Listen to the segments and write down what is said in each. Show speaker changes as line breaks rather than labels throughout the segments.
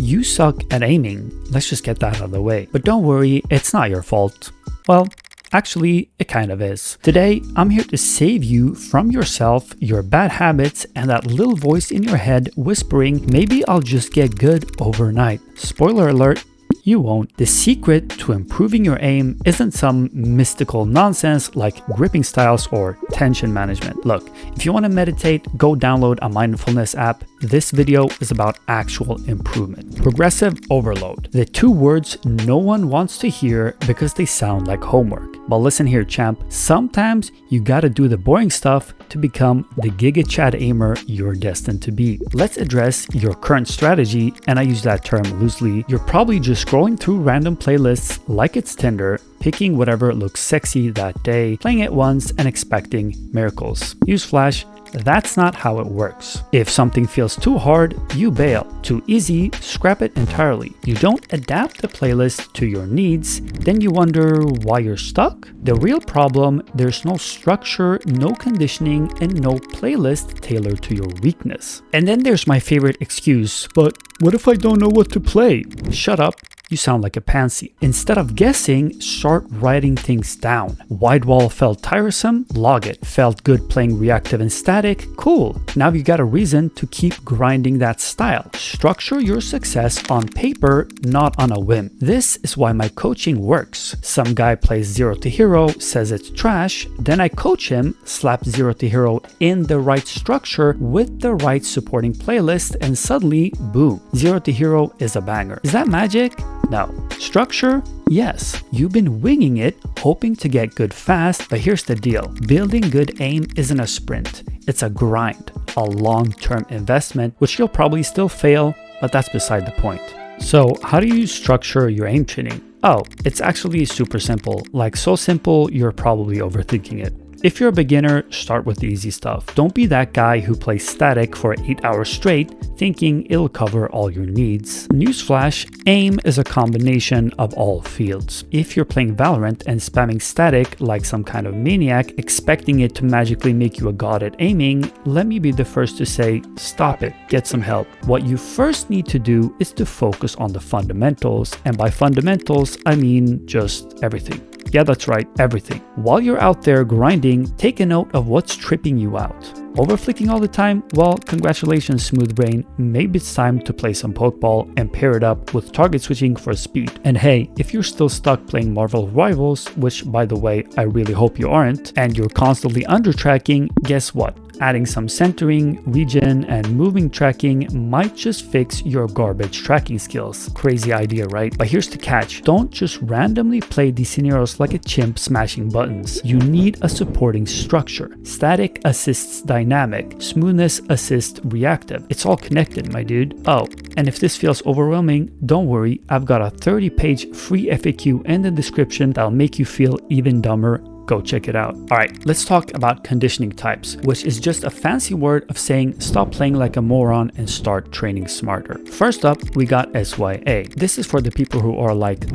You suck at aiming. Let's just get that out of the way. But don't worry, it's not your fault. Well, actually, it kind of is. Today, I'm here to save you from yourself, your bad habits, and that little voice in your head whispering, maybe I'll just get good overnight. Spoiler alert, you won't. The secret to improving your aim isn't some mystical nonsense like gripping styles or tension management. Look, if you want to meditate, go download a mindfulness app. This video is about actual improvement. Progressive overload. The two words no one wants to hear because they sound like homework. But listen here, champ. Sometimes you gotta do the boring stuff to become the Giga Chad aimer you're destined to be. Let's address your current strategy, and I use that term loosely. You're probably just scrolling through random playlists like it's Tinder, picking whatever looks sexy that day, playing it once and expecting miracles. Newsflash, that's not how it works. If something feels too hard, you bail. Too easy, scrap it entirely. You don't adapt the playlist to your needs, then you wonder why you're stuck? The real problem, there's no structure, no conditioning, and no playlist tailored to your weakness. And then there's my favorite excuse, but what if I don't know what to play? Shut up. You sound like a pansy. Instead of guessing, start writing things down. Wide wall felt tiresome? Log it. Felt good playing reactive and static? Cool. Now you got a reason to keep grinding that style. Structure your success on paper, not on a whim. This is why my coaching works. Some guy plays Zero to Hero, says it's trash, then I coach him, slap Zero to Hero in the right structure with the right supporting playlist, and suddenly, boom, Zero to Hero is a banger. Is that magic? No. Structure? Yes. You've been winging it, hoping to get good fast, but here's the deal. Building good aim isn't a sprint. It's a grind, a long-term investment, which you'll probably still fail, but that's beside the point. So how do you structure your aim training? Oh, it's actually super simple. Like so simple, you're probably overthinking it. If you're a beginner, start with the easy stuff. Don't be that guy who plays static for 8 hours straight, thinking it'll cover all your needs. Newsflash, aim is a combination of all fields. If you're playing Valorant and spamming static like some kind of maniac, expecting it to magically make you a god at aiming, let me be the first to say, stop it, get some help. What you first need to do is to focus on the fundamentals, and by fundamentals, I mean just everything. Yeah, that's right, everything. While you're out there grinding, take a note of what's tripping you out. Overflicking all the time? Well, congratulations, smooth brain. Maybe it's time to play some pokeball and pair it up with target switching for speed. And hey, if you're still stuck playing Marvel Rivals, which by the way, I really hope you aren't, and you're constantly under tracking, guess what? Adding some centering, region, and moving tracking might just fix your garbage tracking skills. Crazy idea, right? But here's the catch. Don't just randomly play these scenarios like a chimp smashing buttons. You need a supporting structure. Static assists dynamic. Smoothness assists reactive. It's all connected, my dude. Oh, and if this feels overwhelming, don't worry. I've got a 30-page free FAQ in the description that'll make you feel even dumber. Go check it out. All right, let's talk about conditioning types, which is just a fancy word of saying stop playing like a moron and start training smarter. First up, we got SYA. This is for the people who are like,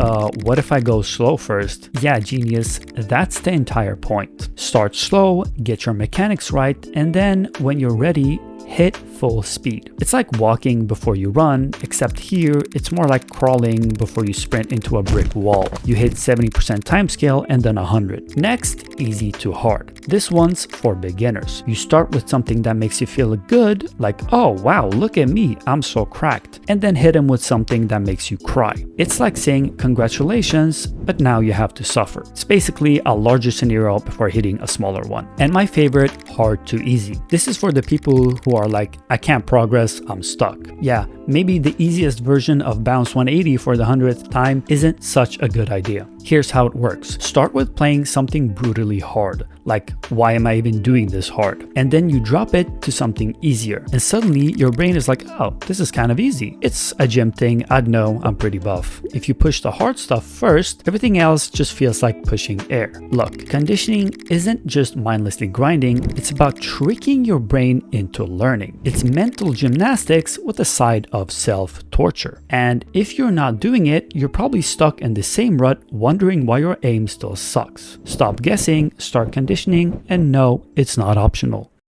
what if I go slow first? Yeah, genius, that's the entire point. Start slow, get your mechanics right, and then when you're ready, hit full speed. It's like walking before you run, except here it's more like crawling before you sprint into a brick wall. You hit 70% time scale and then 100. Next, easy to hard. This one's for beginners. You start with something that makes you feel good, like, oh wow, look at me, I'm so cracked. And then hit them with something that makes you cry. It's like saying congratulations, but now you have to suffer. It's basically a larger scenario before hitting a smaller one. And my favorite, hard to easy. This is for the people who are like, I can't progress, I'm stuck. Yeah, maybe the easiest version of bounce 180 for the 100th time isn't such a good idea. Here's how it works. Start with playing something brutally hard, like why am I even doing this hard? And then you drop it to something easier. And suddenly your brain is like, oh, this is kind of easy. It's a gym thing, I'd know, I'm pretty buff. If you push the hard stuff first, everything else just feels like pushing air. Look, conditioning isn't just mindlessly grinding, it's about tricking your brain into learning. It's mental gymnastics with a side of self-torture. And if you're not doing it, you're probably stuck in the same rut wondering why your aim still sucks. Stop guessing, start conditioning, and no, it's not optional.